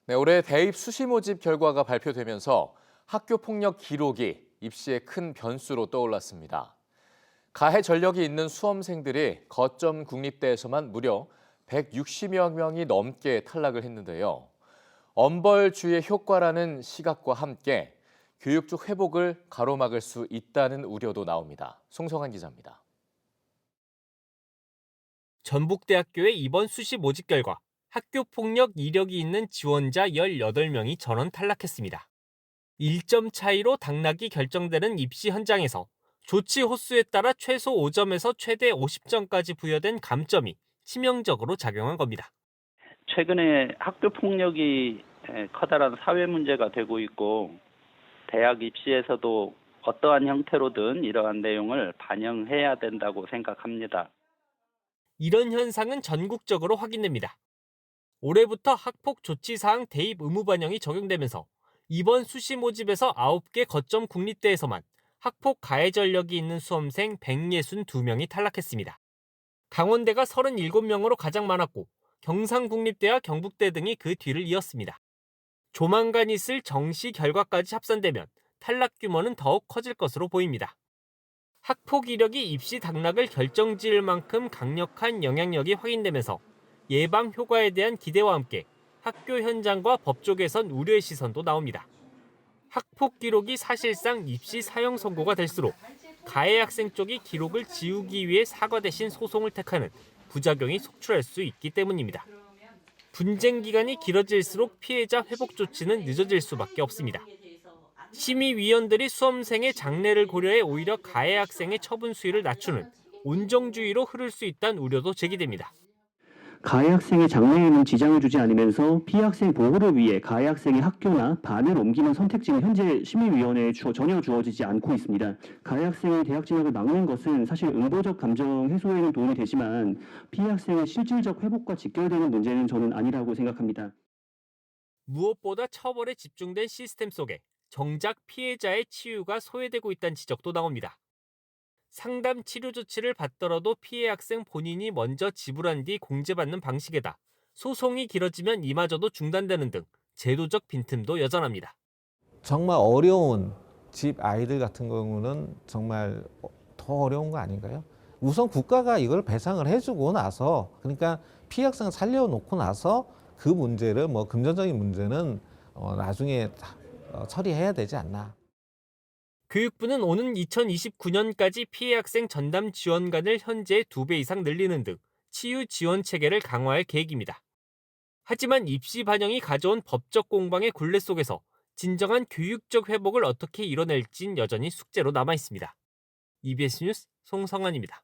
네, 올해 대입 수시 모집 결과가 발표되면서 학교 폭력 기록이 입시의 큰 변수로 떠올랐습니다. 가해 전력이 있는 수험생들이 거점 국립대에서만 무려 160여 명이 넘게 탈락을 했는데요. 엄벌주의 효과라는 시각과 함께 교육적 회복을 가로막을 수 있다는 우려도 나옵니다. 송성한 기자입니다. 전북대학교의 이번 수시 모집 결과 학교 폭력 이력이 있는 지원자 18명이 전원 탈락했습니다. 1점 차이로 당락이 결정되는 입시 현장에서 조치 호수에 따라 최소 5점에서 최대 50점까지 부여된 감점이 치명적으로 작용한 겁니다. 최근에 학교 폭력이 커다란 사회 문제가 되고 있고 대학 입시에서도 어떠한 형태로든 이러한 내용을 반영해야 된다고 생각합니다. 이런 현상은 전국적으로 확인됩니다. 올해부터 학폭 조치사항 대입 의무 반영이 적용되면서 이번 수시 모집에서 9개 거점 국립대에서만 학폭 가해 전력이 있는 수험생 162명이 탈락했습니다. 강원대가 37명으로 가장 많았고 경상국립대와 경북대 등이 그 뒤를 이었습니다. 조만간 있을 정시 결과까지 합산되면 탈락 규모는 더욱 커질 것으로 보입니다. 학폭 이력이 입시 당락을 결정지을 만큼 강력한 영향력이 확인되면서 예방 효과에 대한 기대와 함께 학교 현장과 법조 개선 우려의 시선도 나옵니다. 학폭 기록이 사실상 입시 사형 선고가 될수록 가해 학생 쪽이 기록을 지우기 위해 사과 대신 소송을 택하는 부작용이 속출할 수 있기 때문입니다. 분쟁 기간이 길어질수록 피해자 회복 조치는 늦어질 수밖에 없습니다. 심의위원들이 수험생의 장래를 고려해 오히려 가해 학생의 처분 수위를 낮추는 온정주의로 흐를 수 있다는 우려도 제기됩니다. 가해 학생의 장래에는 지장을 주지 않으면서 피해 학생 보호를 위해 가해 학생의 학교나 반을 옮기는 선택지는 현재 심의위원회에 전혀 주어지지 않고 있습니다. 가해 학생의 대학 진학을 막는 것은 사실 응보적 감정 해소에는 도움이 되지만 피해 학생의 실질적 회복과 직결되는 문제는 저는 아니라고 생각합니다. 무엇보다 처벌에 집중된 시스템 속에 정작 피해자의 치유가 소외되고 있다는 지적도 나옵니다. 상담 치료 조치를 받더라도 피해 학생 본인이 먼저 지불한 뒤 공제받는 방식에다 소송이 길어지면 이마저도 중단되는 등 제도적 빈틈도 여전합니다. 정말 어려운 집 아이들 같은 경우는 정말 더 어려운 거 아닌가요? 우선 국가가 이걸 배상을 해주고 나서, 그러니까 피해 학생을 살려놓고 나서 그 문제를 금전적인 문제는 나중에 처리해야 되지 않나. 교육부는 오는 2029년까지 피해 학생 전담 지원관을 현재 2배 이상 늘리는 등 치유 지원 체계를 강화할 계획입니다. 하지만 입시 반영이 가져온 법적 공방의 굴레 속에서 진정한 교육적 회복을 어떻게 이뤄낼진 여전히 숙제로 남아 있습니다. EBS 뉴스 송성환입니다.